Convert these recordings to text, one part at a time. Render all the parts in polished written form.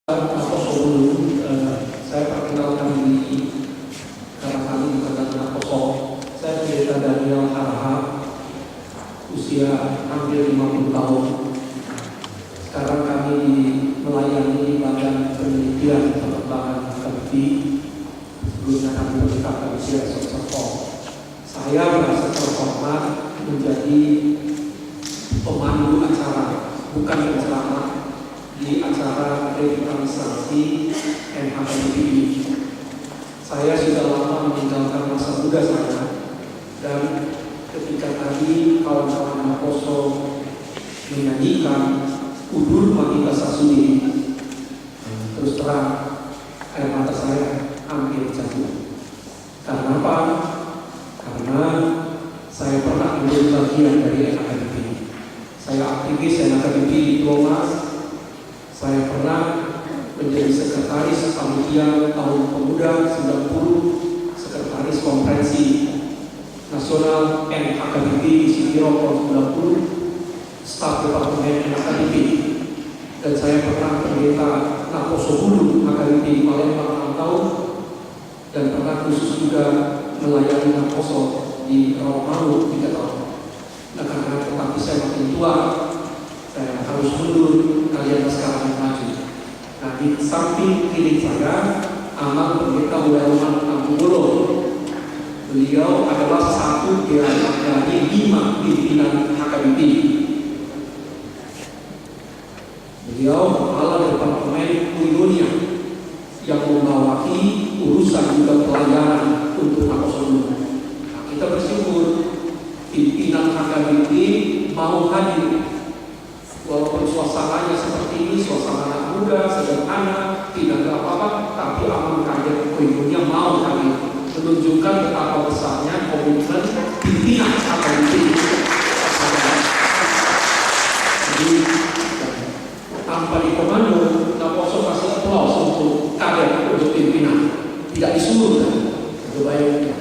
Saya perkenalkan diri karena kami dikatakan kosong. Saya pendeta Daniel Harahap, usia hampir 50 tahun. Sekarang kami melayani di Badan Penelitian Pengembangan KBP. Sebelumnya kami berkata usia Sosok. Saya merasa terhormat menjadi pemandu acara, bukan penceramah, di acara revitalisasi NHKBP ini. Saya sudah lama meninggalkan masa muda saya, dan ketika tadi kawan-kawan Poso menyanyikan Udur Mati Sasudi, terus terang air mata saya hampir jatuh. Karena apa? Karena saya pernah menjadi bagian dari NHKBP. Saya aktivis NHKBP di Thomas. Saya pernah menjadi sekretaris panitia tahun pemuda 90, sekretaris konferensi nasional NHKBP di Sitiro tahun 90, staf departemen NHKBP, dan saya pernah pendeta Naposo Hulu NHKBP di Palembang 6 tahun, dan pernah khusus juga melayani Naposo di Rawamangun 3 tahun. Nah, karena tetapi saya makin tua, saya harus mundur, kalian sekarang yang maju. Nah, di samping kiri saya amat pendeta Wirawan Ambugolo. Beliau adalah satu dari 5 pimpinan HKBP. Beliau kepala departemen Kulidonia yang membawahi urusan juga pelayanan untuk Naposo. Nah, kita bersyukur pimpinan HKBP mau hadir. Walaupun suasananya seperti ini, suasana anak muda, sederhana, tidak ada apa-apa, tapi aman kaget Kulidonia mau hadir, menunjukkan betapa besarnya komitmen pimpinan HKBP. Jadi tanpa dikomando, Naposo kasih aplaus untuk kaget untuk pimpinan, tidak disuruh kan? Itu baik.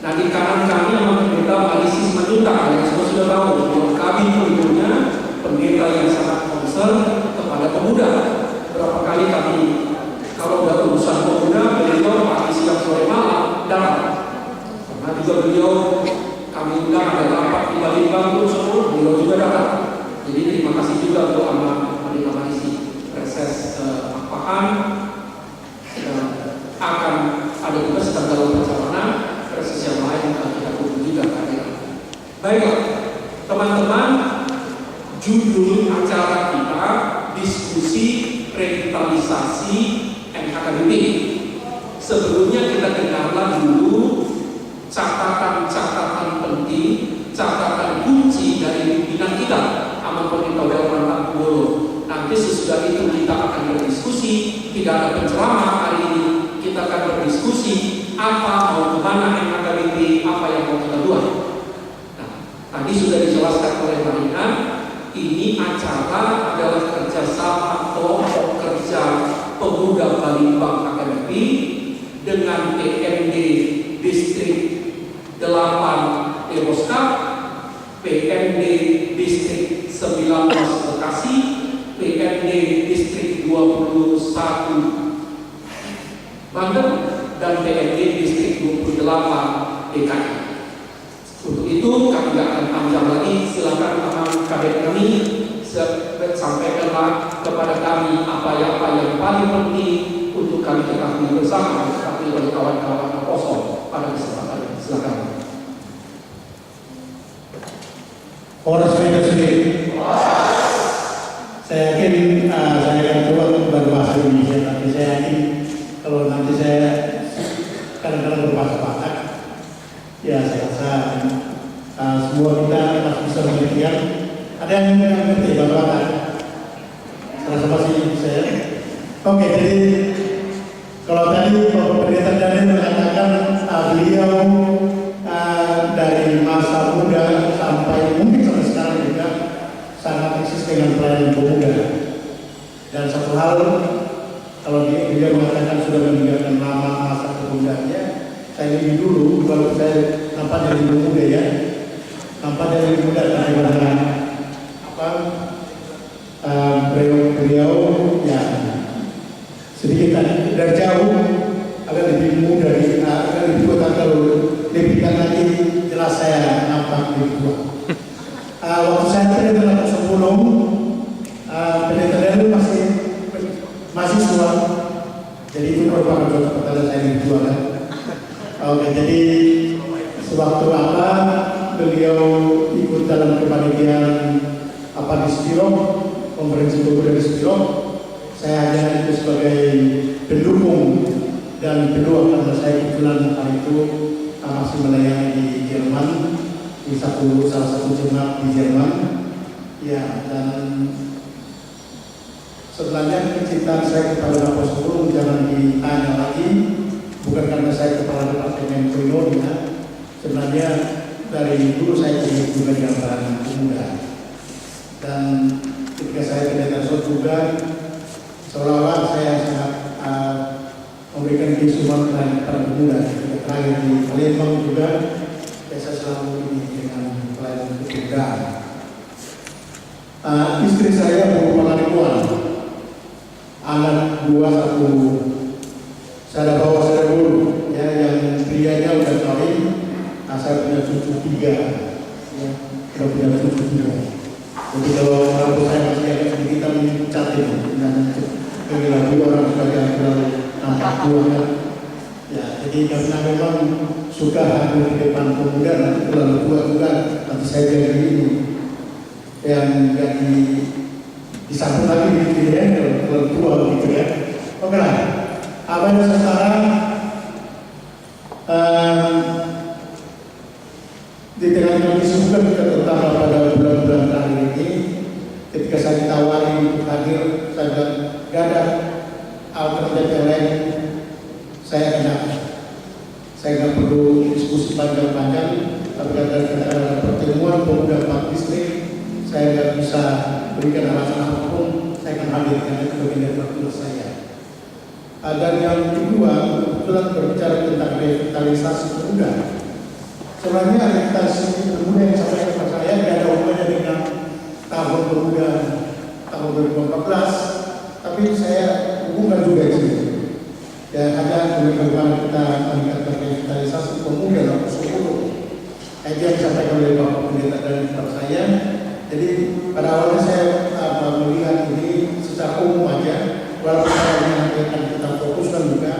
Nah, di kanan kami yang pendeta Alisis Manjuta, yang semua sudah tahu, kami Kulidonia pendeta yang sangat concern kepada pemuda. Berapa kali kami kalau udah urusan pemuda, beliau pagi siang sore malam datang. Karena juga beliau kami undang ada rapat di Palembang terus beliau juga datang. Jadi terima kasih juga untuk amat pendeta isi reses apaan dan akan ada juga sedang dalam perjalanan reses yang lain yang kita tunggu juga kehadiran. Baiklah teman-teman, judul acara kita diskusi revitalisasi NHKBP. Sebelumnya kita dengarlah dulu catatan-catatan penting, catatan kunci dari pimpinan kita, Amat Pendeta Wirawan Ambugolo. Nanti sesudah itu kita akan berdiskusi, tidak ada penceramah hari ini, kita akan berdiskusi apa mau kemana NHKBP, apa yang mau kita buat. Nah, tadi sudah dijelaskan oleh Marina. Ini acara adalah kerjasama atau kerja pemuda Palembang HKBP dengan PMD Distrik 8 Demoskap, PMD Distrik 19 Bekasi, PMD Distrik 21 Banten, dan PMD Distrik 28 DKI. Untuk itu kami tidak akan panjang lagi, silakan teman kadek kami sampaikanlah kepada kami apa yang paling penting untuk kami ketahui bersama seperti oleh kawan-kawan Naposo pada kesempatan ini. Silakan. Horas sendiri. Saya yakin saya akan coba berbahasa Indonesia, tapi saya yakin kalau nanti saya kadang-kadang berbahasa Batak, ya saya rasa semua kita masih bisa mengertikan. Ada yang mengerti bahasa Batak? Rasa pasti saya. Oke, jadi kalau tadi Bapak Pendeta Daniel mengatakan beliau dari masa muda sampai mungkin sampai sekarang juga sangat eksis dengan pelayanan pemuda. Dan satu hal, kalau dia mengatakan sudah meninggalkan lama masa pemudanya, saya lebih dulu, kalau saya nampak dari muda ya, nampak dari muda daripada beliau ya sedikit dari jauh agak lebih mudah, agak lebih tua. Kalau lebih lagi jelas saya nampak lebih tua. Waktu saya pendeta sebelum pendeta dulu masih mahasiswa, jadi itu merupakan suatu pertanyaan saya lebih tua kan. Oke, jadi sewaktu apa beliau ikut dalam kepanitiaan apa di Spirok, konferensi pemuda di Spirok, saya hanya itu sebagai pendukung dan kedua karena saya kebetulan hari itu masih melayani di Jerman di salah satu jemaat di Jerman, ya. Dan setelahnya kecintaan saya kepada Apostol jangan ditanya lagi, bukan karena saya kepala departemen koinonia, sebenarnya dari dulu saya juga di antara pemuda. Dan ketika saya pendeta juga seolah-olah saya sangat memberikan keisuman kepada pemuda. Terakhir di Palembang juga saya selalu ini dengan pelayanan kepemudaan. Istri saya merupakan ribuan, anak 21. Saya bawa saya dulu, ya, yang prianya udah kawin, saya punya cucu 3, ya, udah punya cucu 3. Jadi kalau orang saya masih agak sedikit mencatin dan lagi orang sebagai terlalu nampak tua kan. Ya, jadi karena memang suka hadir di depan pemuda nanti terlalu tua juga, nanti saya jadi ini yang jadi disambung lagi di ya, terlalu tua begitu ya. Oke lah, apa yang sekarang di tengah kondisi juga kita terutama pada bulan-bulan terakhir ini, ketika saya ditawari untuk hadir, saya bilang gak ada alternatif yang lain, saya nggak perlu diskusi panjang-panjang, tapi karena ada pertemuan pemuda 4 distrik, saya nggak bisa berikan alasan apapun, saya akan hadir karena itu bagian dari waktu saya. Dan yang kedua, kebetulan berbicara tentang revitalisasi pemuda. Sebenarnya revitalisasi pemuda yang sampai kepada saya tidak ada hubungannya dengan tahun pemuda tahun 2014, tapi saya hubungkan juga di sini. Ya, ada bagaimana kita meningkatkan revitalisasi pemuda nomor 10. Itu yang disampaikan oleh Bapak Pendeta dan kepada saya. Jadi pada awalnya saya melihat ini secara umum aja, walaupun saya menyampaikan kita fokuskan juga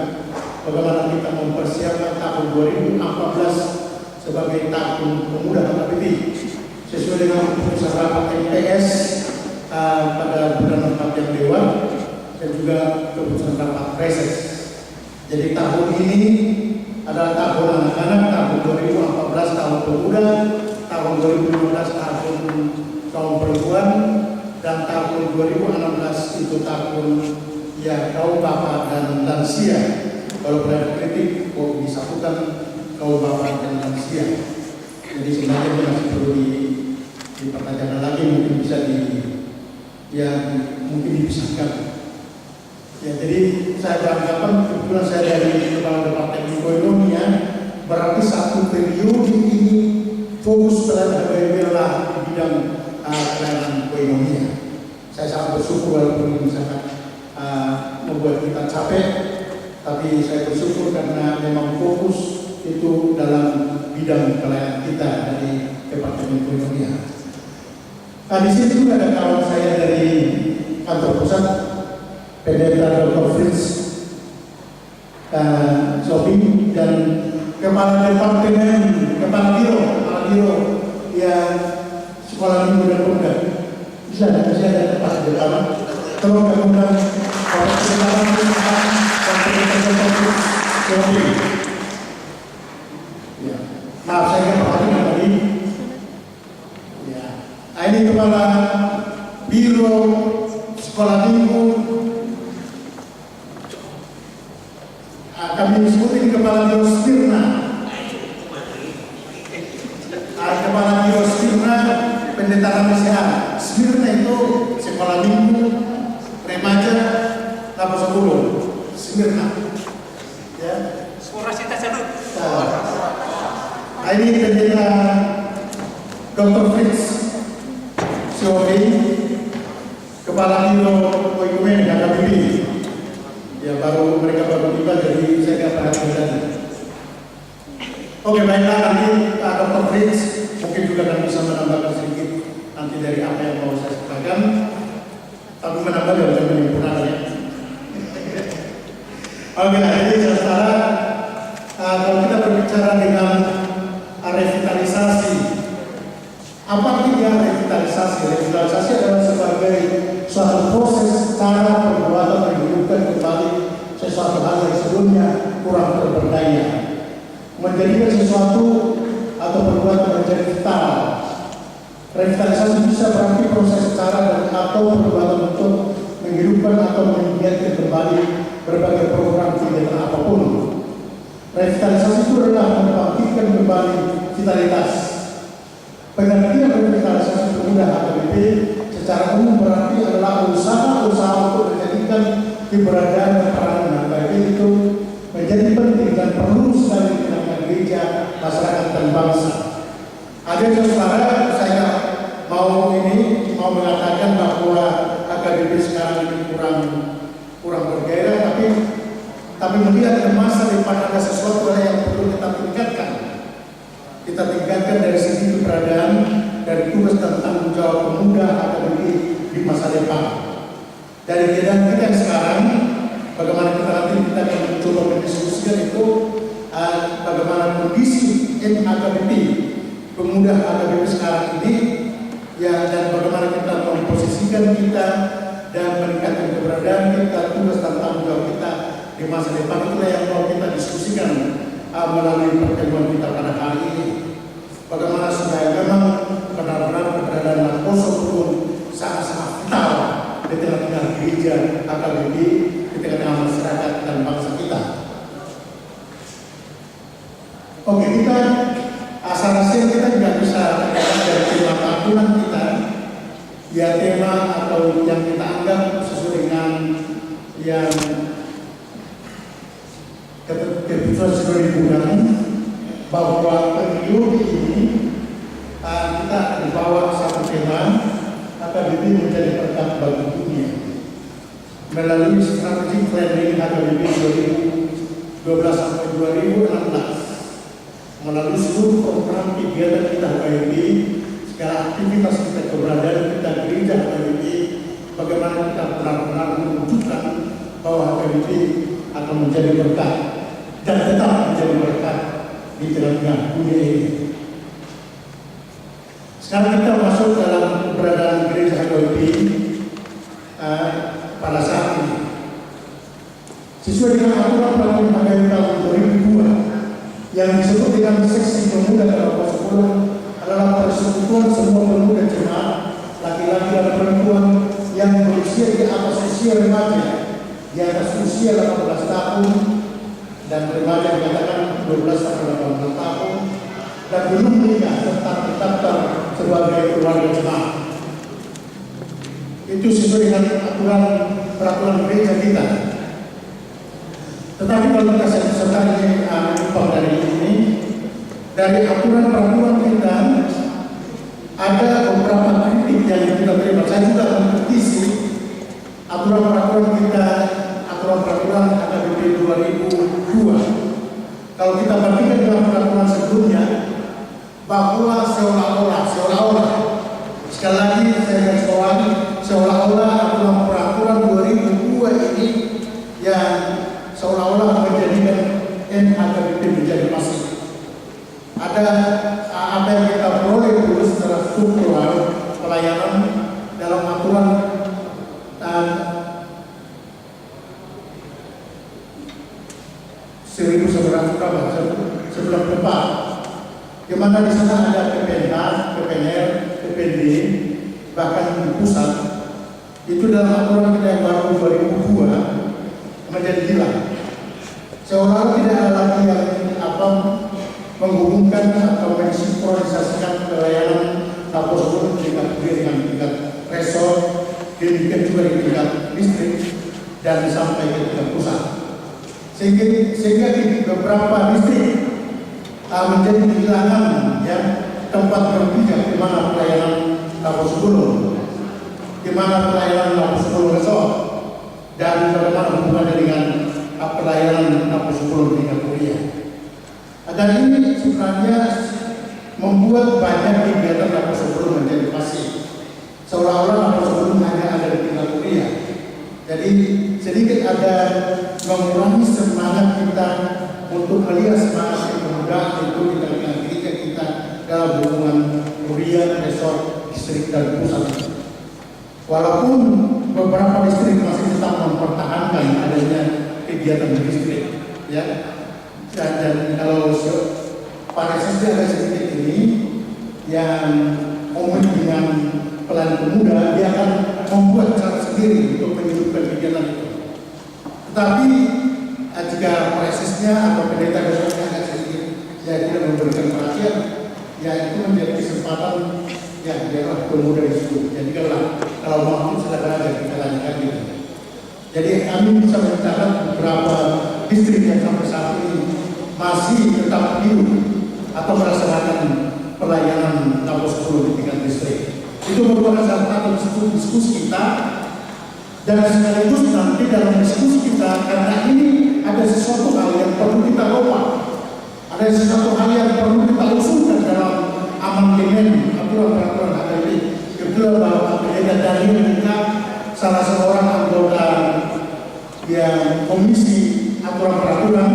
bagaimana kita mempersiapkan tahun 2014 sebagai tahun pemuda HKBP sesuai dengan keputusan rapat MPS pada bulan 4 yang lewat dan juga keputusan rapat reses. Jadi tahun ini adalah tahun anak-anak, tahun 2014 tahun pemuda, tahun 2015 tahun kaum perempuan, dan tahun 2016 itu tahun ya kaum bapak dan lansia. Kalau ada kritik, kok disatukan kaum bapak dan lansia. Jadi sebenarnya masih perlu dipertanyakan lagi, mungkin bisa mungkin dipisahkan. Ya, jadi saya beranggapan kebetulan saya dari Kepala Departemen Koinonia, berarti satu periode ini fokus pada bagaimana di bidang pelayanan koinonia. Saya sangat bersyukur walaupun ini sangat membuat kita capek, tapi saya bersyukur karena memang fokus itu dalam bidang pelayanan kita dari Departemen Koinonia. Di sini juga ada kawan saya dari kantor pusat, Pendeta Dr. Fritz Sobi, dan Kepala Departemen, Kepala Biro yang Sekolah Minggu dan Pemuda. Bisa ada tempat di dalam. Tolong kemudian Bapak Pendeta dan Pendeta Dr. Fritz Sobi. Ya. Maaf saya perhatikan tadi. Ya. Ini Kepala Biro Sekolah Minggu. Kami sebutin Kepala Biro Stirna. Kepala Biro Stirna Pendeta RMCA. Stirna itu Sekolah Minggu Remaja Lapas 10. Stirna. Ya. Suara kita sadut. Ini Pendeta Dr. Fritz Sobi, Kepala Biro Koinonia HKBP. Ya, mereka baru tiba, jadi saya nggak perhatikan. Oke, baiklah, nanti Dr. Fritz mungkin juga akan bisa menambahkan sedikit nanti dari apa yang mau saya sampaikan. Tapi menambah dan menyempurnakan ya. Oke, jadi saudara, kalau kita berbicara dengan revitalisasi, apa artinya revitalisasi? Revitalisasi adalah sebagai suatu proses cara perbuatan menghidupkan kembali sesuatu hal yang sebelumnya kurang berberdaya, menjadikan sesuatu atau perbuatan menjadi vital. Revitalisasi bisa berarti proses cara dan atau perbuatan untuk menghidupkan atau menggiatkan kembali berbagai program kegiatan apapun. Revitalisasi itu adalah membangkitkan kembali vitalitas. Pengertian revitalisasi pemuda HKBP secara umum berarti adalah usaha-usaha untuk menjadikan keberadaan dan peranan HKBP itu menjadi penting dan perlu sekali digunakan gereja, masyarakat dan bangsa. Ada saudara, saya mau mengatakan bahwa HKBP sekarang ini kurang bergairah, tapi melihat ke masa depan ada sesuatu yang perlu kita tingkatkan. Kita tingkatkan dari segi keberadaan, dari tugas dan tanggung jawab pemuda HKBP di masa depan. Dari keadaan kita yang sekarang, bagaimana kita nanti kita akan mencoba mendiskusikan itu bagaimana kondisi HKBP, pemuda HKBP sekarang ini, ya, dan bagaimana kita memposisikan kita dan meningkatkan keberadaan kita, tugas dan tanggung jawab kita di masa depan. Itulah yang mau kita diskusikan melalui pertemuan kita pada hari ini. Bagaimana supaya memang benar-benar keberadaan Lakoso pun sangat-sangat vital di tengah-tengah gereja HKBP, di tengah-tengah masyarakat dan bangsa kita. Oke, kita asal-asal kita juga bisa dari tema tahunan kita, ya tema atau yang kita anggap sesuai dengan yang keputusan sudah digunakan, bahwa pemilu ini kita dibawa satu tema HKBP menjadi berkat bagi dunia melalui strategi planning HKBP 2012 sampai 2016, melalui seluruh program kegiatan kita HKBP, segala aktivitas kita, keberadaan kita gereja HKBP, bagaimana kita benar-benar menunjukkan bahwa HKBP akan menjadi berkat dan tetap menjadi berkat di tengah-tengah dunia ini. Sekarang kita masuk dalam keberadaan gereja HKBP pada saat ini. Sesuai dengan aturan peraturan HKBP tahun 2002 yang disebut dengan seksi pemuda dalam pasal 10 adalah persekutuan semua pemuda jemaat laki-laki dan perempuan yang berusia di atas usia remaja, di atas usia 18 tahun, dan remaja dikatakan 12 sampai 18 tahun, dan belum menikah serta terdaftar sebagai keluarga jemaat. Itu sesuai dengan peraturan gereja kita. Tetapi kalau kita serta ini dari ini, dari aturan-peraturan kita ada beberapa kritik yang kita terima. Saya juga mengkritisi aturan-peraturan kita, aturan-peraturan HKBP 2002. Kalau kita bandingkan dengan peraturan sebelumnya, bahwa seolah-olah sekali lagi saya garis bawahi, seolah-olah aturan-peraturan 2002 ini yang seolah-olah menjadikan HKBP menjadi pasif. Ada apa yang kita peroleh dulu secara struktural pelayanan dalam aturan 1994, di mana di sana ada PPNH, PPNR, PPD, bahkan di pusat. Itu dalam aturan kita yang baru 2002 menjadi hilang. Seolah tidak ada lagi yang menghubungkan atau mensinkronisasikan pelayanan Lakoso tingkat dengan tingkat resort, demikian juga di tingkat distrik dan sampai ke tingkat pusat. Sehingga di beberapa distrik menjadi kehilangan ya tempat berpijak di mana pelayanan Lakoso, di mana pelayanan Lakoso resort, dan bagaimana hubungannya dengan pelayanan kampus 10 tingkat kuliah. Dan ini sebenarnya membuat banyak kegiatan kampus 10 menjadi pasif. Seolah-olah kampus 10 hanya ada di tingkat kuliah. Jadi sedikit ada mengurangi semangat kita untuk melihat semangat kemudahan itu di dalam gereja kita dalam hubungan kuliah, resort, distrik dan pusat. Walaupun beberapa distrik masih tetap mempertahankan adanya kegiatan di distrik, ya. Dan kalau pada sisi ada sedikit ini yang umum dengan pelan pemuda, dia akan membuat cara sendiri untuk menghidupkan kegiatan itu. Tetapi jika presisnya atau pendeta besoknya agak sedikit ya tidak memberikan perhatian, ya itu menjadi kesempatan ya daerah pemuda itu. Jadi kalau mampu silakan aja kita lanjutkan gitu. Jadi kami bisa mencatat beberapa distrik yang sampai saat ini masih tetap hidup atau melaksanakan pelayanan kampus 10 di tingkat distrik. Itu merupakan salah satu diskusi kita, dan sekaligus nanti dalam diskusi kita, karena ini ada sesuatu hal yang perlu kita rompak, ada sesuatu hal yang perlu kita usulkan dalam amandemen aturan-peraturan HKBP. Kebetulan bahwa pendeta Daniel kita salah seorang anggota yang komisi aturan peraturan.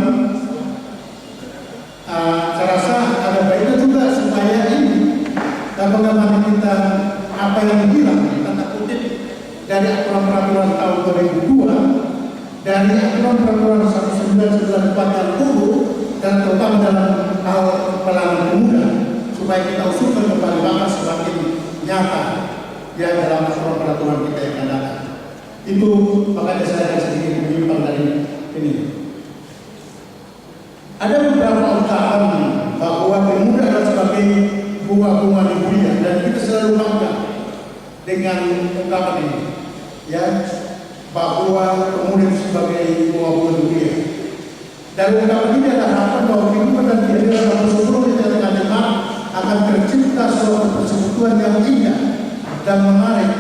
Saya rasa ada baiknya juga supaya ini dan bagaimana kita apa yang hilang tanda kutip dari aturan peraturan tahun 2002, dari aturan peraturan 1994 yang dulu, dan terutama dalam hal pelayanan pemuda, supaya kita usulkan kembali bahkan semakin nyata ya dalam aturan peraturan kita yang akan datang. Itu makanya saya akan sedikit menyimpang dari ini. Ada beberapa ungkapan bahwa pemuda adalah sebagai bunga-bunga di dunia, dan kita selalu bangga dengan ungkapan ini, ya, bahwa pemuda itu sebagai bunga-bunga di dunia. Dan ungkapan ini adalah harapan bahwa kehidupan dan kehadiran kampus 10 di tengah jemaat akan tercipta suatu persekutuan yang indah dan menarik,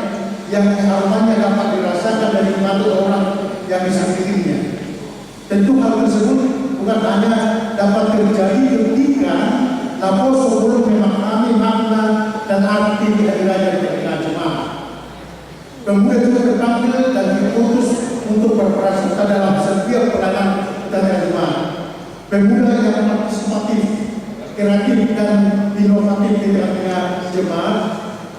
yang harumannya dapat dirasakan dari mata orang yang di sekelilingnya. Tentu hal tersebut bukan hanya dapat terjadi ketika kampus 10 memahami makna dan arti kehadirannya di tengah jemaat. Kemudian juga tertampil dan diutus untuk berperan serta dalam setiap pelayanan tengah jemaat. Pemuda yang partisipatif, kreatif dan inovatif di tengah jemaat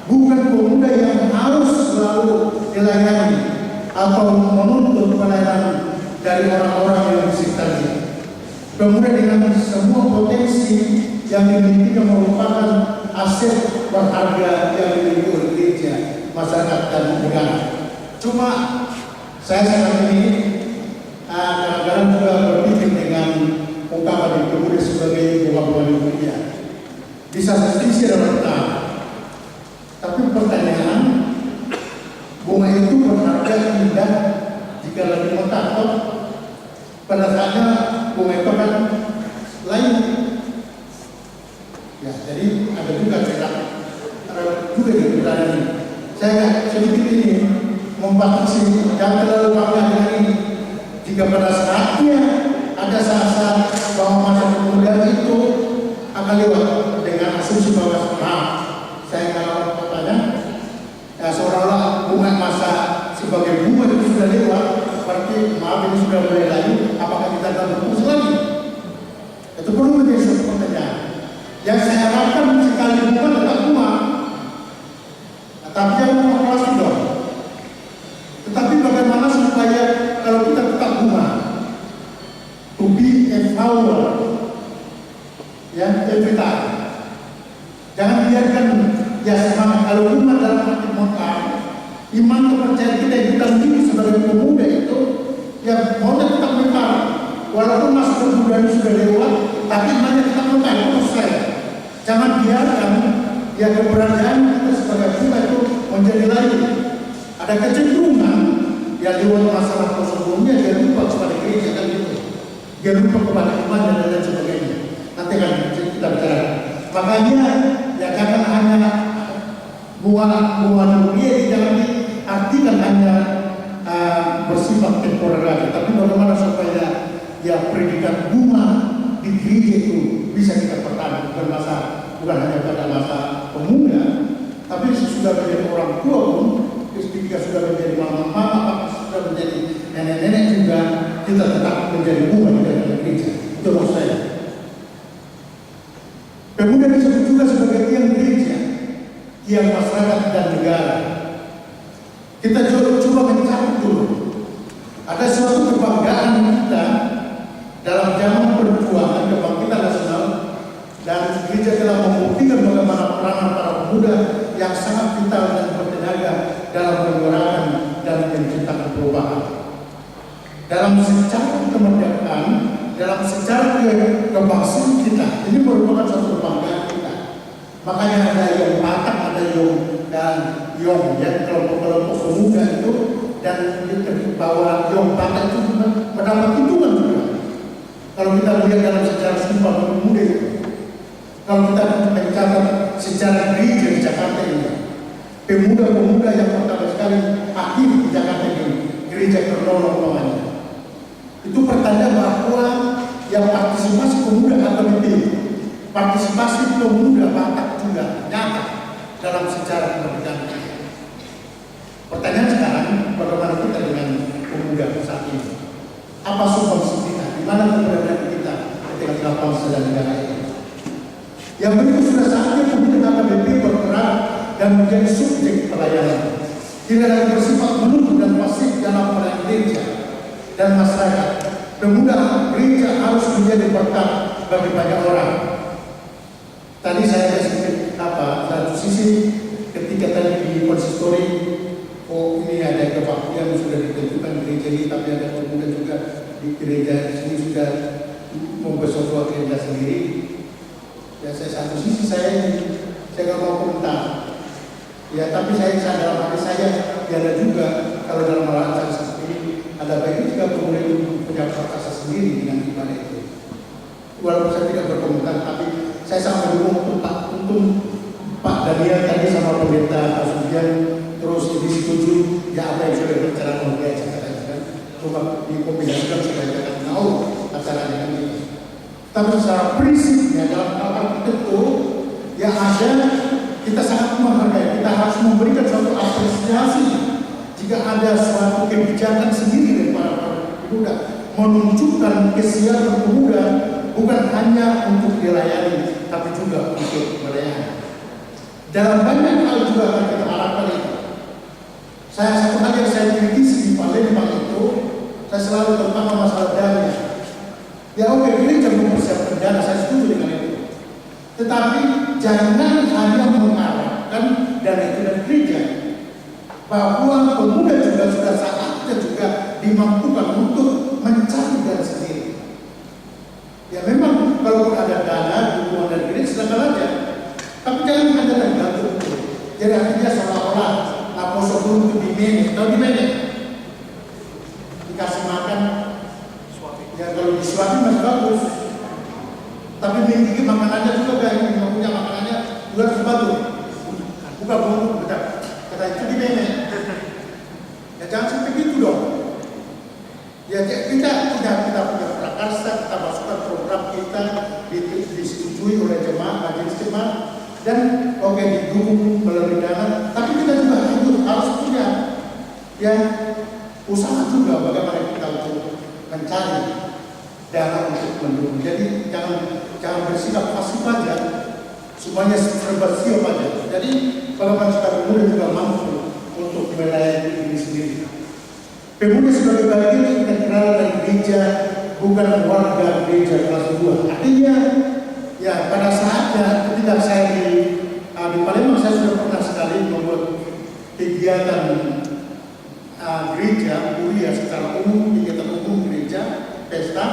bukan pemuda yang harus selalu dilayani atau menuntut pelayanan dari orang-orang yang di sekitarnya. Pemuda dengan semua potensi yang dimiliki merupakan aset berharga yang dimiliki oleh gereja, masyarakat dan negara. Cuma saya saat ini kadang-kadang juga berpikir dengan ungkapan pemuda sebagai bunga-bunga dunia. Bisa sisi dalam benar. Tapi pertanyaan, bunga itu berharga indah jika lagi mekar, pada saatnya bunga itu kan lain. Ya, jadi ada juga di pertanyaan ini. Saya sedikit ini membatasi jangan terlalu bangga dengan ini. Jika pada saatnya ada saat-saat bahwa masa pemuda itu akan lewat dengan asumsi bahwa saya kalau katanya ya seolah-olah bunga masa sebagai bunga itu sudah lewat, berarti maaf ini sudah mulai layu, apakah kita akan berputus lagi? Itu perlu menjadi suatu pertanyaan. Yang saya harapkan sekali bunga tetap bunga, tapi jangan mengoperasi dong. Tetapi bagaimana supaya kalau kita tetap bunga, to be a flower, ya, every time. Jangan biarkan ya semangat kalau iman dalam hati muka, iman kepercayaan kita yang kita miliki sebagai pemuda itu ya maunya tetap mekar, walaupun masa kemudaan sudah lewat, tapi imannya tetap mekar. Itu maksud saya. Jangan biarkan ya keberadaan kita sebagai pemuda itu menjadi lain. Ada kecenderungan ya lewat masalah sebelumnya dia lupa kepada gereja kan gitu, dia lupa kepada iman dan lain sebagainya. Nanti kan kita bicara. Makanya ya jangan hanya bunga dunia, jangan diartikan hanya bersifat temporer, tapi bagaimana supaya di gereja itu bisa kita pertahankan, bukan hanya pada masa pemuda, tapi sudah menjadi orang tua pun, ketika sudah menjadi mama, sudah menjadi nenek-nenek juga, kita tetap menjadi buah di dalam gereja. Itu maksud saya. Pemuda disebut juga sebagai tiang gereja, tiang masyarakat dan negara. Kita coba mencatat dulu. Ada suatu kebanggaan kita dalam zaman perjuangan kebangkitan nasional, dan gereja telah membuktikan bagaimana peranan para pemuda yang sangat vital dan bertenaga dalam menyuarakan dan menciptakan perubahan. Dalam sejarah kemerdekaan, dalam sejarah kebangsaan kita, ini merupakan suatu kebanggaan kita. Makanya ada yang Batak, ada yang ya, kelompok-kelompok pemuda itu, dan bahwa yang Batak itu mendapat hitungan juga. Kalau kita lihat dalam sejarah Sumpah Pemuda itu, kalau kita mencatat sejarah gereja di Jakarta ini, pemuda-pemuda yang pertama sekali aktif di Jakarta ini, gereja Kernono namanya. Itu pertanda bahwa yang partisipasi pemuda AKBP, partisipasi pemuda Batak juga nyata dalam sejarah kemerdekaan kita. Pertanyaan sekarang, bagaimana kita dengan pemuda saat ini? Apa substansi kita? Di mana keberadaan kita ketika bangsa dan negara ini? Yang berikut sudah saatnya pemuda AKBP berperan dan menjadi subjek pelayanan. Tidak lagi bersifat menunggu dan pasif dalam pelayanan gereja dan masyarakat. Pemuda gereja harus menjadi berkat bagi banyak orang. Tadi saya sedikit satu sisi ketika tadi di konsistori, oh ini ada kebaktian sudah ditentukan gereja ini, tapi ada pemuda juga di gereja sini sudah mempersoalkan gereja sendiri. Ya saya satu sisi saya nggak mau komentar. Ya tapi saya dalam hati saya ada juga kalau dalam acara seperti ini ada baiknya juga pemuda itu punya perkasa sendiri dengan ibadah itu. Walaupun saya tidak berkomentar, tapi saya sangat mendukung untuk Pak Daniel tadi sama pemerintah Pak Sudian, terus disetujui ya apa yang sudah berbicara mengenai acara kan, coba dikombinasikan supaya kita tahu acaranya kan gitu. Tapi secara prinsipnya dalam hal itu yang ada kita sangat menghargai, kita harus memberikan suatu apresiasi jika ada suatu kebijakan sendiri dari para pemuda menunjukkan kesiapan pemuda bukan hanya untuk dilayani tapi juga untuk melayani. Dalam banyak hal juga akan kita harapkan itu. Satu hal yang saya kritisi di Palembang itu, saya selalu tentang masalah dana. Ya oke, gereja mempersiapkan dana, saya setuju dengan itu. Tetapi jangan hanya mengharapkan dana itu dari gereja, bahwa pemuda juga sudah saatnya juga dimampukan untuk mencari dana sendiri. Ya memang kalau ada dana dukungan dari gereja silakan aja, tapi jangan hanya tergantung itu. Jadi artinya seolah-olah apostol itu dimanage, atau dimanage dikasih makan. Ya kalau disuapin masih bagus, tapi menggigit makanannya juga kayak yang punya makanannya juga harus bantu. Buka mulut, betul. Kata itu di mana? Ya jangan sampai gitu dong. Ya kita punya prakarsa, kita masukkan program kita disetujui oleh jemaat, majelis jemaat, dan oke didukung melalui dana. Tapi kita juga harus punya ya usaha juga bagaimana kita untuk mencari dana untuk mendukung. Jadi jangan bersikap pasif aja, semuanya serba siap aja. Jadi bagaimana kita pemuda juga mampu untuk melayani diri sendiri. Pemuda sebagai bagian integral dari gereja, bukan warga gereja kelas 2. Artinya, ya pada saatnya ketika saya di Palembang saya sudah pernah sekali membuat kegiatan gereja, kuliah secara umum, kegiatan umum gereja, pesta.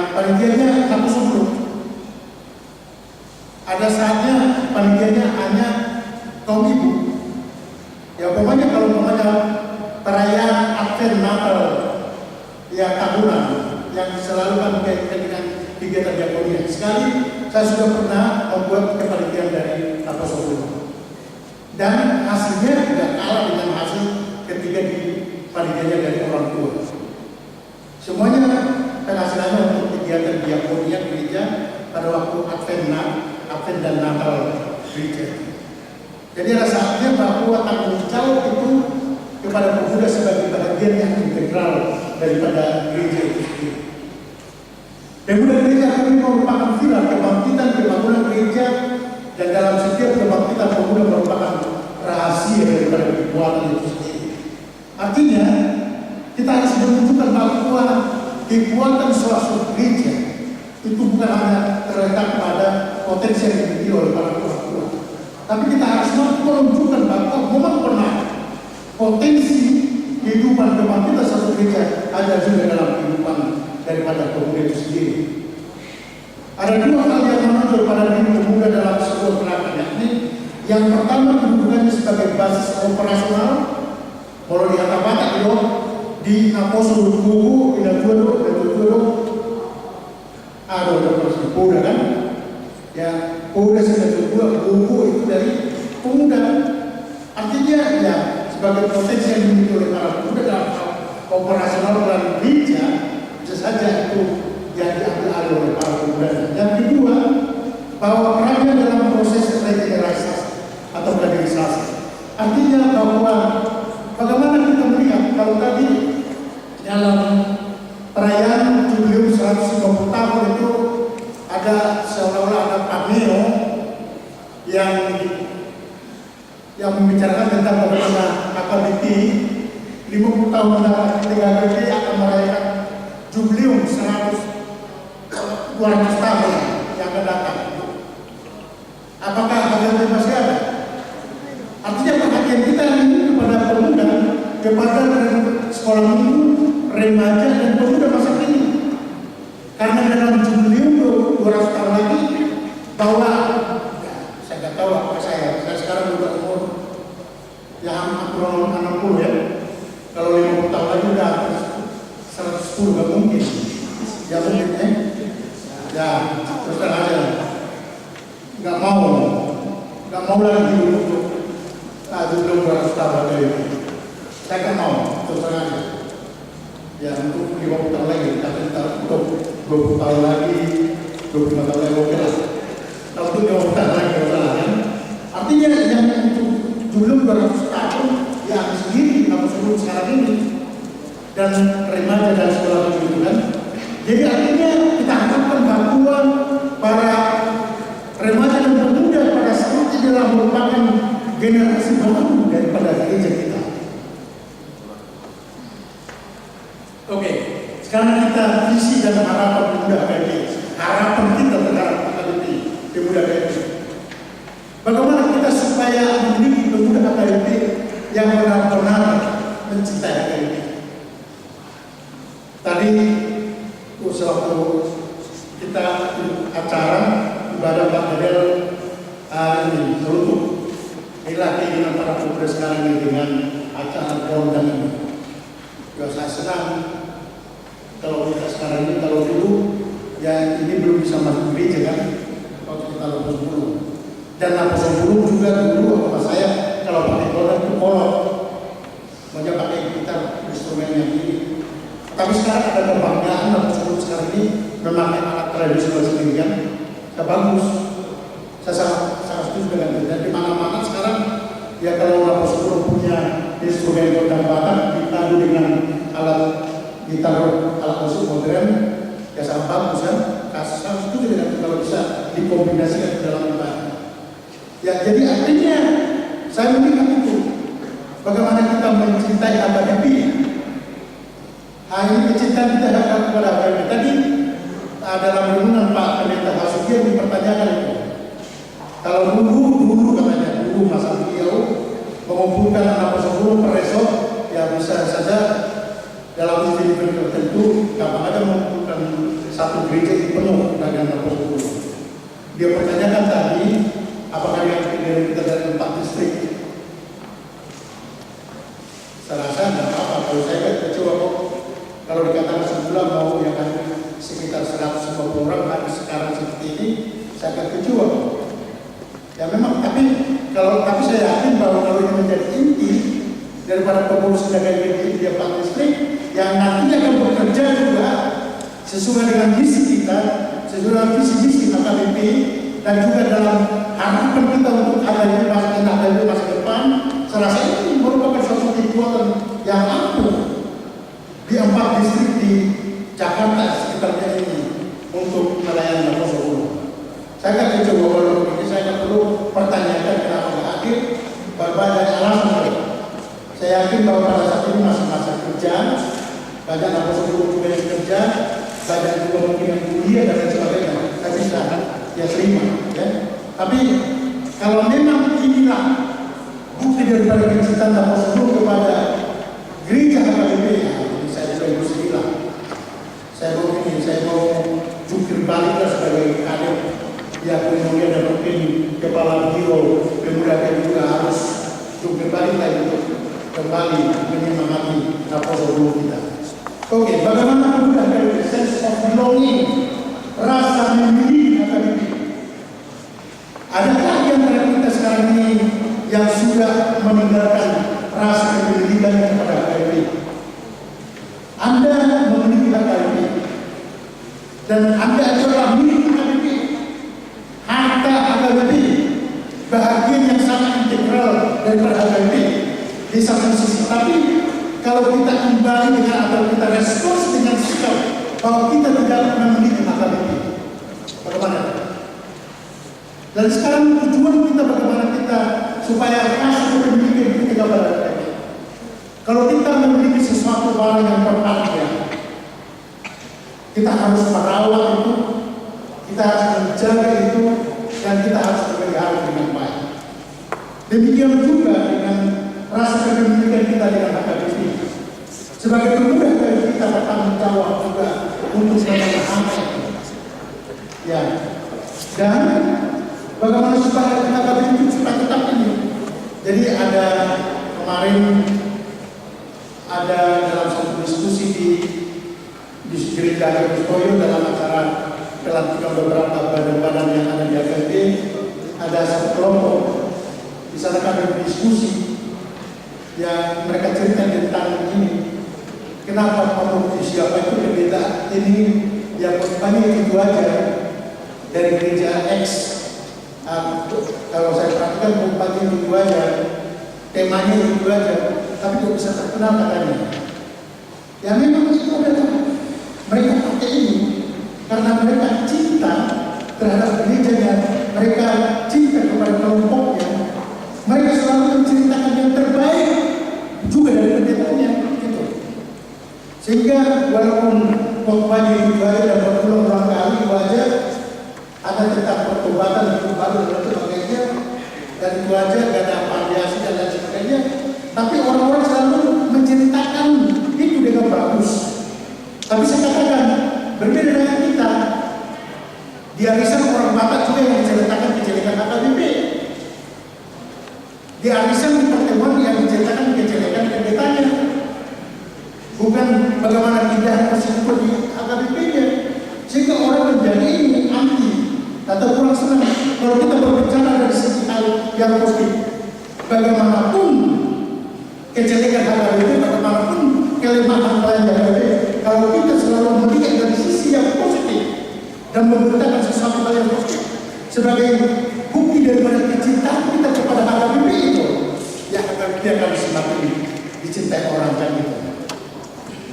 Panitianya hapus dulu. Ada saatnya panitianya hanya kaum ibu. Ya pokoknya kalau perayaan Advent Natal ya tahunan yang selalu kan berkaitan dengan kegiatan diakonia. Sekali saya sudah pernah membuat kepanitiaan dari apostol dan hasilnya tidak kalah dengan hasil ketika di panitianya dari orang tua. Semuanya penghasilannya untuk kegiatan diakonia gereja pada waktu Advent dan Natal gereja. Jadi ada saatnya bahwa tanggung jawab itu kepada pemuda sebagai bagian yang integral daripada gereja itu sendiri. Pemuda gereja ini merupakan pilar kebangkitan pembangunan gereja, dan dalam setiap kebangkitan pemuda merupakan rahasia daripada kekuatan itu sendiri. Artinya kita harus menunjukkan bahwa kekuatan suatu gereja itu bukan hanya terletak pada potensi yang dimiliki oleh para tua, tapi kita harus menunjukkan bahwa memang pernah potensi kehidupan kebangkitan satu gereja ada juga dalam kehidupan daripada pemuda itu sendiri. Ada dua hal yang menonjol pada diri pemuda dalam sebuah gerakan, yakni yang pertama kedudukannya sebagai basis operasional. Kalau di Batak di Apostol Buku tidak ada pemuda kan? Ya, pemuda sudah buku itu dari pemuda. Artinya ya sebagai potensi yang dimiliki oleh para pemuda dalam operasional dalam gereja, bisa saja itu yang diambil alih oleh para pemuda. Yang kedua, bahwa perannya dalam proses regenerasi atau kaderisasi. Artinya bahwa bagaimana kita melihat kalau tadi dalam perayaan jubileum 150 tahun itu ada seolah-olah ada cameo yang membicarakan tentang bagaimana AKBP 50 tahun ketika AKBP akan merayakan jubileum 200 tahun yang akan datang. Apakah AKBP masih ada? Artinya perhatian kita ini kepada pemuda, kepada sekolah minggu, remaja dan pemuda masa kini. Karena dalam jubileum 200 tahun lagi bahwa saya nggak tahu apa saya sekarang udah umur yang kurang 60 ya. Kalau 50 tahun lagi udah 110 nggak mungkin. Ya mungkin ya terus terang aja nggak mau lagi untuk jubileum 200 tahun lagi. Saya kan mau terus terang aja. Ya untuk 50 tahun lagi, tapi untuk 20 tahun lagi, 25 tahun lagi oke lah. Kalau itu 50 tahun lagi kan. Artinya yang untuk jubileum 200 tahun yang sendiri kalau sebelum sekarang ini dan remaja dan sekolah itu kan. Jadi artinya kita harapkan bahwa para remaja dan pemuda pada saat ini adalah merupakan generasi baru daripada gereja kita. Oke, sekarang kita visi dan harapan pemuda KKP. Harapan kita terhadap KKP pemuda KKP. Bagaimana kita supaya memiliki pemuda KKP yang benar-benar mencintai KKP. Tadi sewaktu kita acara ibadah Pak Gadel ini menutup. Inilah keinginan para pemuda sekarang ini dengan acara dan ini. Ya saya senang kalau kita sekarang ini, kalau dulu ya ini belum bisa masuk gereja kan, waktu kita lepas bulu dan lepas bulu juga dulu apa saya kalau pakai koran itu kolot, makanya pakai gitar instrumen yang ini. Tapi sekarang ada kebanggaan lepas bulu sekarang ini memakai alat tradisional sendiri kan, ya bagus. Saya sangat setuju dengan itu. Dan di mana-mana sekarang ya kalau lepas bulu punya instrumen kodam Batak ditadu dengan alat gitar alat musik modern ya sangat bagus kan. Saya setuju dengan itu kalau bisa dikombinasikan ke dalam ibadah. Ya jadi artinya saya melihat itu bagaimana kita mencintai AKBP. Ini kecintaan kita kepada AKBP. Tadi dalam renungan Pak Pendeta Basuki yang dipertanyakan itu. Kalau dulu katanya dulu masa beliau mengumpulkan anak pesepuluh per esok ya bisa saja dalam event tertentu kapan ada mengumpulkan satu gereja yang penuh dengan anak pesepuluh. Dia pertanyakan tadi apakah yang kita dari 4 distrik. Saya rasa tidak apa-apa kalau saya kecewa kok kalau dikatakan sebulan mau yang kan sekitar 150 orang habis sekarang seperti ini saya akan kecewa kok. Ya memang, tapi saya yakin bahwa kalau ini menjadi inti daripada pengurus jaga di dia Pak Distrik yang nantinya akan bekerja juga sesuai dengan misi kita, sesuai dengan visi misi HKBP, dan juga dalam harapan kita untuk HKBP masa depan. Saya rasa ini merupakan suatu kekuatan yang ampuh di 4 distrik di Jakarta sekitarnya ini untuk melayani Laposo. Saya akan coba kalau ini saya akan perlu pertanyakan kenapa nggak hadir, berbagai alasan mereka. Saya yakin bahwa pada saat ini masih masa kerja, banyak Laposo juga yang kerja, banyak juga mungkin yang kuliah dan lain sebagainya. Saya bisa ya terima, ya. Tapi kalau memang inilah bukti daripada kecintaan Laposo kepada gereja HKBP, ya, ini saya juga harus bilang. Saya mau jungkir balik sebagai kader ya, kemudian dan mungkin kepala biro pemuda dan juga harus jungkir balik lagi untuk kembali menyemangati Laposo dulu kita. Oke, bagaimana pemuda dari sense of belonging, rasa memiliki HKBP? Adakah yang antara kita sekarang ini yang sudah meninggalkan rasa kepemilikan kepada HKBP? Anda memiliki HKBP dan Anda adalah milik HKBP. Harta HKBP, bahagian yang sangat integral daripada HKBP di satu sisi. Tapi kalau kita kembali dengan atau kita respons dengan sikap bahwa kita tidak memiliki HKBP, bagaimana? Dan sekarang tujuan kita bagaimana kita supaya rasa kepemilikan kita kepada HKBP. Kalau kita memiliki sesuatu barang yang berharga, kita harus merawat itu, kita harus menjaga itu, dan kita harus memelihara dengan baik. Demikian juga dengan rasa kepemilikan kita dengan HKBP. Sebagai pemuda kita bertanggung jawab juga untuk memelihara itu. Ya, dan bagaimana supaya HKBP itu supaya tetap ini. Jadi ada kemarin ada dalam satu diskusi di gereja Agustinus dalam acara pelantikan beberapa badan-badan yang ada di HKBP, ada satu kelompok di sana kami berdiskusi yang mereka cerita tentang ini, kenapa pemuda siapa itu berbeda ini yang banyak itu aja dari gereja X. Kalau saya perhatikan bupati itu aja, temanya itu aja, tapi tidak bisa terkenal katanya. Ya memang itu adalah mereka pakai ini karena mereka cinta terhadap gerejanya, mereka cinta kepada kelompoknya, mereka selalu menceritakan yang terbaik juga dari pendetanya, gitu. Sehingga walaupun khotbahnya itu aja dan berulang-ulang kali itu aja, ada tentang pertobatan itu baru dan sebagainya, dan itu aja gak ada variasi dan lain sebagainya, tapi orang-orang selalu menceritakan itu dengan bagus. Tapi saya katakan berbeda dengan kita. Di arisan orang Batak juga yang menceritakan kejelekan HKBP. Di arisan di pertemuan yang menceritakan kejelekan pendetanya. Bukan bagaimana tidak bersyukur di HKBP-nya. Sehingga orang menjadi ini anti atau kurang senang. Kalau kita berbicara dari segi hal yang positif, bagaimanapun kejelekan HKBP, bagaimanapun kelemahan lain HKBP, kalau kita selalu melihat dari sisi yang positif dan memberitakan sesuatu hal yang positif sebagai bukti daripada kecintaan kita kepada HKBP itu, ya HKBP akan semakin dicintai orang kan itu.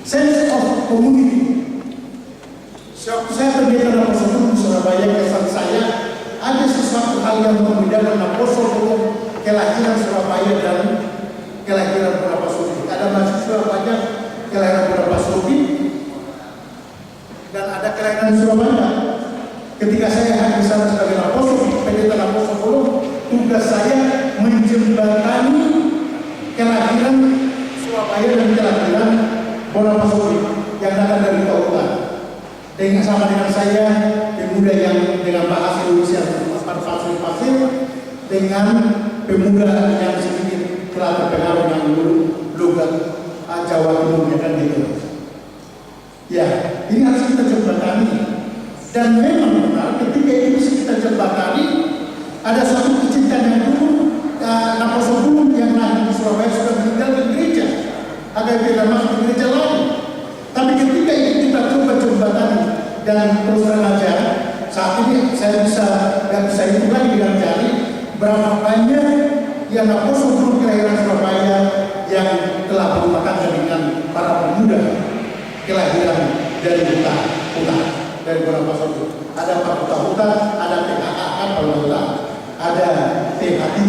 Sense of community. Saya pendeta Laposo di Surabaya, kesan saya ada sesuatu hal yang membedakan Laposo dengan kelahiran Surabaya dan kelahiran Laposo. Ada mahasiswa banyak kelahiran Laposo dan ada kelahiran Surabaya. Ketika saya hadir di sana sebagai Laposo, pendeta Laposo Polo, tugas saya menjembatani kelahiran Surabaya dan kelahiran Laposo yang datang dari Kautan. Dengan sama dengan saya, pemuda yang dengan bahasa Indonesia fasih dengan pemuda yang sedikit telah terpengaruh dengan logat Jawa Timur, ya kan gitu. Ya, ini harus kita jembatani. Dan memang benar ketika itu bisa kita jembatani, ada suatu kecintaan yang dulu Laposo dulu yang lahir di Surabaya sudah meninggalkan gereja, ada yang masuk ke gereja lain. Tapi ketika itu kita coba jembatani, saat ini saya nggak bisa hitung lagi dengan jari berapa banyak yang Apostle Guru kelahiran Surabaya yang telah berumah tangga dengan para pemuda kelahiran dari hutan dari beberapa suku. Ada Fakultas Hutan, ada THA Fakultas Hutan, ada TH3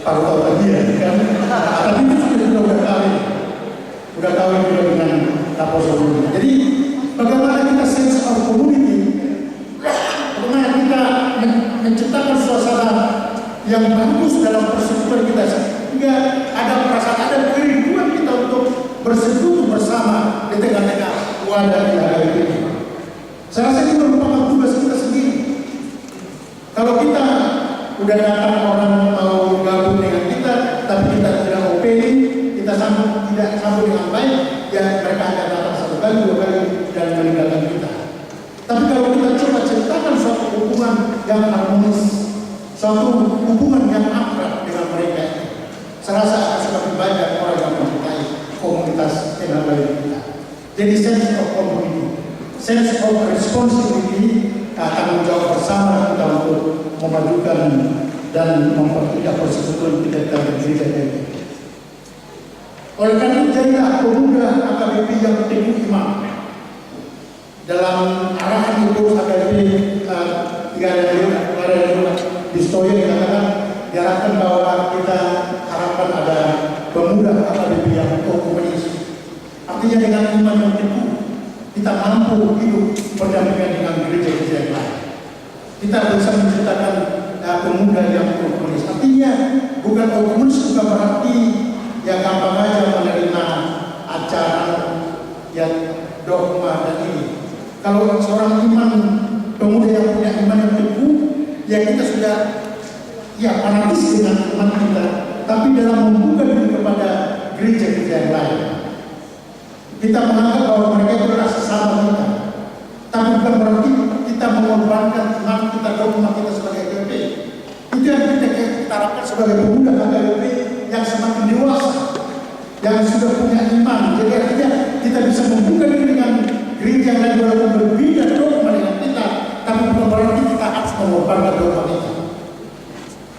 Fakultas Hutan kan? Tapi itu sudah kawin juga dengan Apostle Guru. Jadi bagaimana kita sense of community, bagaimana kita menciptakan suasana yang bagus dalam persekutuan kita, sehingga ada perasaan, ada kerinduan kita untuk bersekutu bersama di tengah-tengah wadah yang ada ini. Saya rasa itu merupakan tugas kita sendiri. Kalau kita udah datang orang mau gabung dengan kita, tapi kita tidak opening, kita tidak sambut dengan baik, ya mereka akan datang 1 kali, 2 kali dan meninggalkan kita. Tapi kalau kita coba ceritakan suatu hubungan yang harmonis, suatu hubungan yang akrab dengan mereka, saya rasa akan semakin banyak orang yang mencintai komunitas NHBI kita. Jadi sense of community, sense of responsibility, tanggung jawab bersama kita untuk memajukan dan mempertimbangkan persekutuan kita dalam gereja ini. Oleh karena itu jadilah pemuda AKBP yang teguh iman. Dalam arahan itu AKBP 3 Distoyo dikatakan diharapkan bahwa kita harapkan ada pemuda AKBP yang komunis. Artinya dengan iman yang teguh kita mampu hidup berdampingan dengan gereja-gereja yang lain. Kita bisa menciptakan pemuda yang komunis. Artinya bukan komunis bukan berarti yang gampang aja menerima acara yang dogma dan ini. Kalau seorang iman, pemuda yang punya iman yang teguh, ya kita sudah fanatis dengan iman kita, tapi dalam membuka diri kepada gereja-gereja yang lain. Kita menganggap bahwa mereka adalah sesama kita, tapi bukan berarti kita mengorbankan iman kita, dogma kita sebagai AKBP. Itu yang kita harapkan sebagai pemuda AKBP yang semakin dewasa, yang sudah punya iman. Jadi artinya kita bisa membuka diri dengan gereja yang lain walaupun berbeda dogma dengan kita, tapi bukan berarti kita harus mengorbankan dogma kita.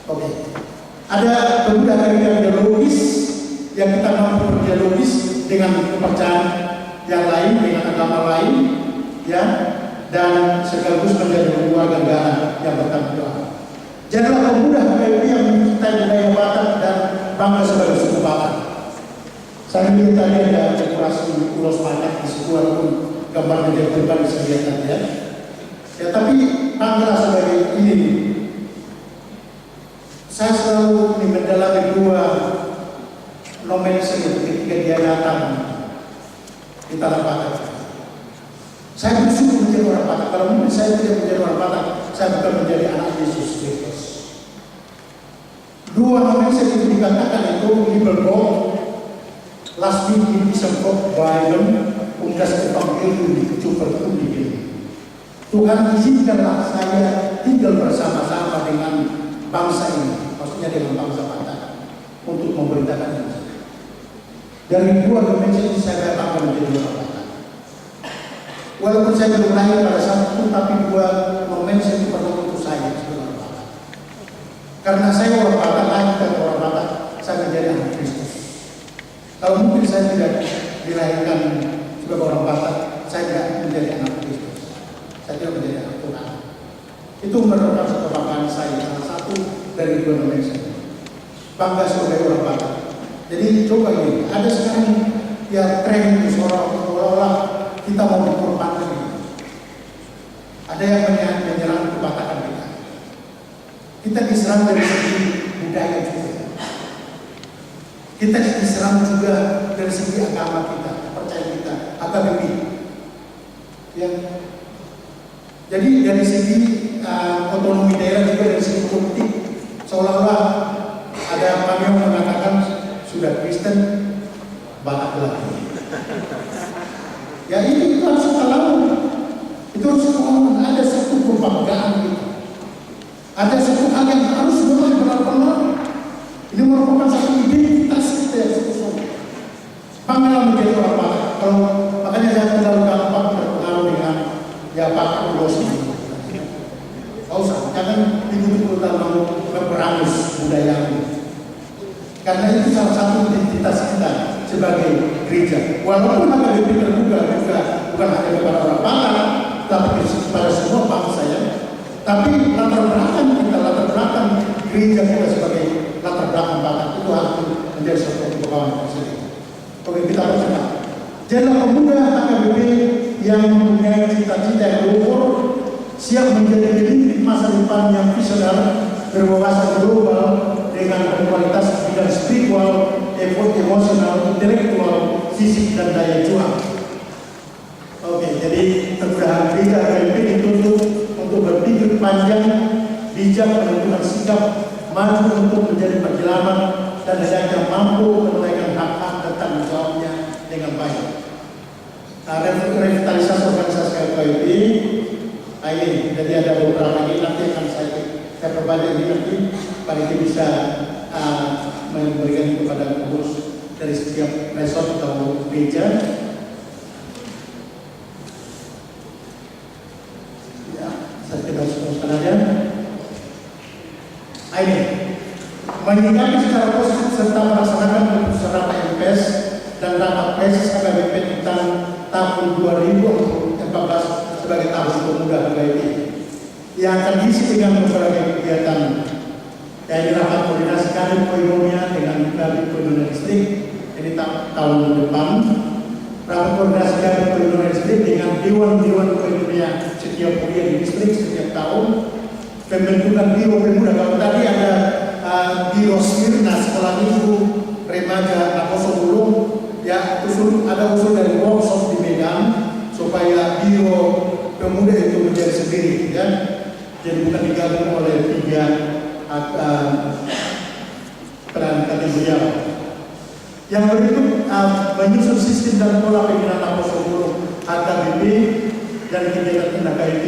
Oke. Ada pemuda yang dialogis, yang kita mampu berdialogis dengan kepercayaan yang lain, dengan agama lain, ya, dan sekaligus menjadi keluarga negara yang bertanggung jawab. Jadilah pemuda AKBP yang mencintai budaya Batak dan bangga sebagai suku Batak. Saya lihat tadi ada dekorasi ulos Batak di sebuah pun gambar media pribadi saya lihat tadi ya. Ya tapi bangga sebagai ini. Saya selalu mendalami 2 nomensi ketika dia datang di tanah Batak. Saya bersyukur menjadi orang Batak. Kalau mungkin saya tidak menjadi orang Batak, saya bukan menjadi anak Yesus Kristus. 2 nomensi itu dikatakan itu Libelbog, last week in December, Bible, ungkas Evangelium di Cupertum di sini. Tuhan izinkanlah saya tinggal bersama-sama dengan bangsa ini, maksudnya dengan bangsa Batak, untuk memberitakan Injil. Dari 2 nomensi ini saya datang menjadi orang Batak. Walaupun saya belum lahir pada saat itu, tapi 2 nomensi itu perlu untuk saya sebagai orang Batak. Karena saya orang Batak, lahir dan orang Batak, saya menjadi anak Kristus. Kalau mungkin saya tidak dilahirkan sebagai orang Batak, saya tidak menjadi anak Kristus. Saya tidak menjadi anak Tuhan. Itu merupakan satu kebanggaan saya, salah satu dari 2 nomensi. Bangga sebagai orang Batak. Jadi coba ini, ada sekarang ya tren itu seolah-olah kita mau dikorbankan ini. Ada yang menyerang kebatakan kita. Kita diserang dari segi budaya juga. Kita diserang juga dari segi agama kita, percaya kita, AKBP. Ya. Jadi dari segi otonomi daerah juga dari segi politik, seolah-olah ada yang mengatakan sudah Kristen, Batak lagi. Ya itu harus kita lawan. Itu harus kita lawan. Ada satu kebanggaan kita. Ada satu hal yang harus memang benar-benar. Ini merupakan satu identitas kita yang sesungguhnya. Banggalah menjadi orang Batak. Kalau makanya saya terlalu gampang terpengaruh dengan ya Pak Ulos ini. Karena itu salah satu identitas kita sebagai gereja. Walaupun HKBP terbuka juga bukan hanya kepada orang Batak, tapi kepada semua bangsa ya. Tapi latar belakang gereja kita sebagai latar belakang Batak itu harus menjadi suatu kebanggaan tersendiri. Oke, kita percepat. Jadilah pemuda HKBP yang mempunyai cita-cita yang luhur, siap menjadi pemimpin masa depan yang visioner, berwawasan global dengan berkualitas bidang spiritual, emosional, intelektual, fisik dan daya juang. Oke, jadi pemuda gereja HKBP dituntut untuk berpikir panjang, bijak menentukan sikap, maju untuk menjadi penjelaman dan hendaknya mampu menunaikan hak-hak dan tanggung jawabnya dengan baik. Revitalisasi organisasi HKBP ini, jadi ada beberapa ini nanti akan saya perbanyak ini nanti Panitia bisa memberikan kepada pengurus dari setiap resort atau gereja. Ya, saya tidak sebutkan aja. Ini menyikapi secara positif serta melaksanakan keputusan rapat MPS dan rapat PES HKBP tentang tahun 2014 sebagai tahun pemuda HKBP yang akan diisi dengan beberapa kegiatan, yaitu rapat koordinasi kadin koinonia dengan kadin koinonia distrik ini tahun depan, rapat koordinasi kadin koinonia distrik dengan dewan koinonia setiap kuliah di distrik setiap tahun, pembentukan biro pemuda. Kalau tadi ada biro Smirna sekolah minggu remaja Apostol Bulung, ya ada usul dari workshop di Medan supaya biro pemuda itu menjadi sendiri, ya. Jadi bukan digabung oleh 3 perangkat beliau. Yang berikut menyusun sistem dan pola pembinaan Apostol Bulung HKBP dan kegiatan HKBP.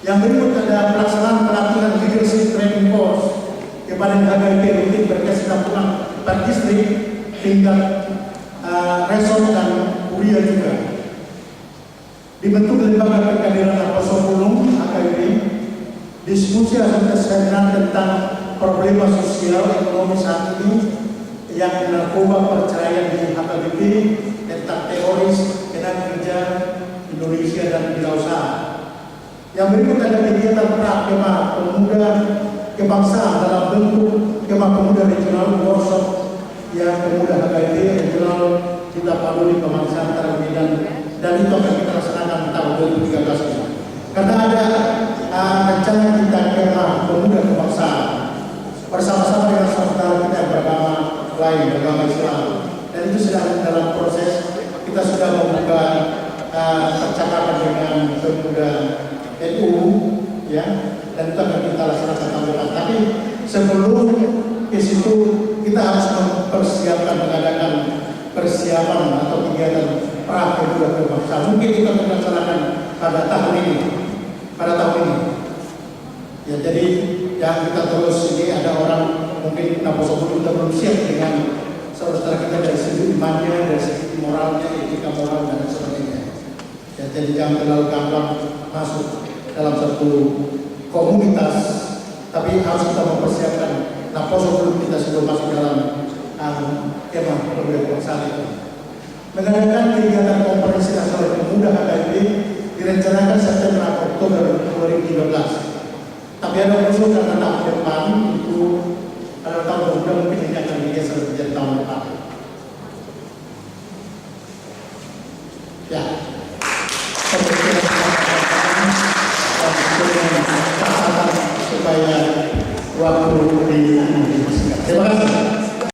Yang berikut ada pelaksanaan pelatihan leadership training course kepada HKBP rutin berkesinambungan per distrik tingkat resort dan kuliah juga. Dibentuk lembaga pengkaderan Apostol Bulung HKBP, diskusi hasil seminar tentang problema sosial ekonomi saat ini yang narkoba perceraian di HKBP, tentang teroris tenaga kerja Indonesia dan wirausaha. Yang berikut ada kegiatan prakema pemuda kebangsaan dalam bentuk kemah pemuda regional workshop yang pemuda HKBP regional kita paduli kebangsaan antara Medan, dan itu akan kita laksanakan tahun 2013 ini. Karena ada rencana kita kemah pemuda kebangsaan bersama-sama dengan saudara kita yang beragama lain, beragama Islam, dan itu sedang dalam proses. Kita sudah membuka percakapan dengan pemuda NU, ya, dan itu akan kita laksanakan tahun depan. Tapi sebelum ke situ kita harus mempersiapkan, mengadakan persiapan atau kegiatan pemuda kebangsaan. Mungkin kita akan laksanakan pada tahun ini, ya. Jadi yang kita terus ini ada orang mungkin Apostol Bulung kita belum siap dengan saudara kita dari segi imannya, dari segi moralnya, etika moral dan sebagainya. Ya, jadi jangan terlalu gampang masuk dalam satu komunitas, tapi harus kita mempersiapkan Apostol Bulung kita sebelum masuk dalam kemah pemuda kebangsaan itu. Mengadakan kegiatan konferensi nasional pemuda HKBP direncanakan September Oktober 2013. Tapi ada usul karena tahun depan itu pada tahun depan mungkin ini akan digeser menjadi tahun depan. Ya. Supaya waktu di terima kasih.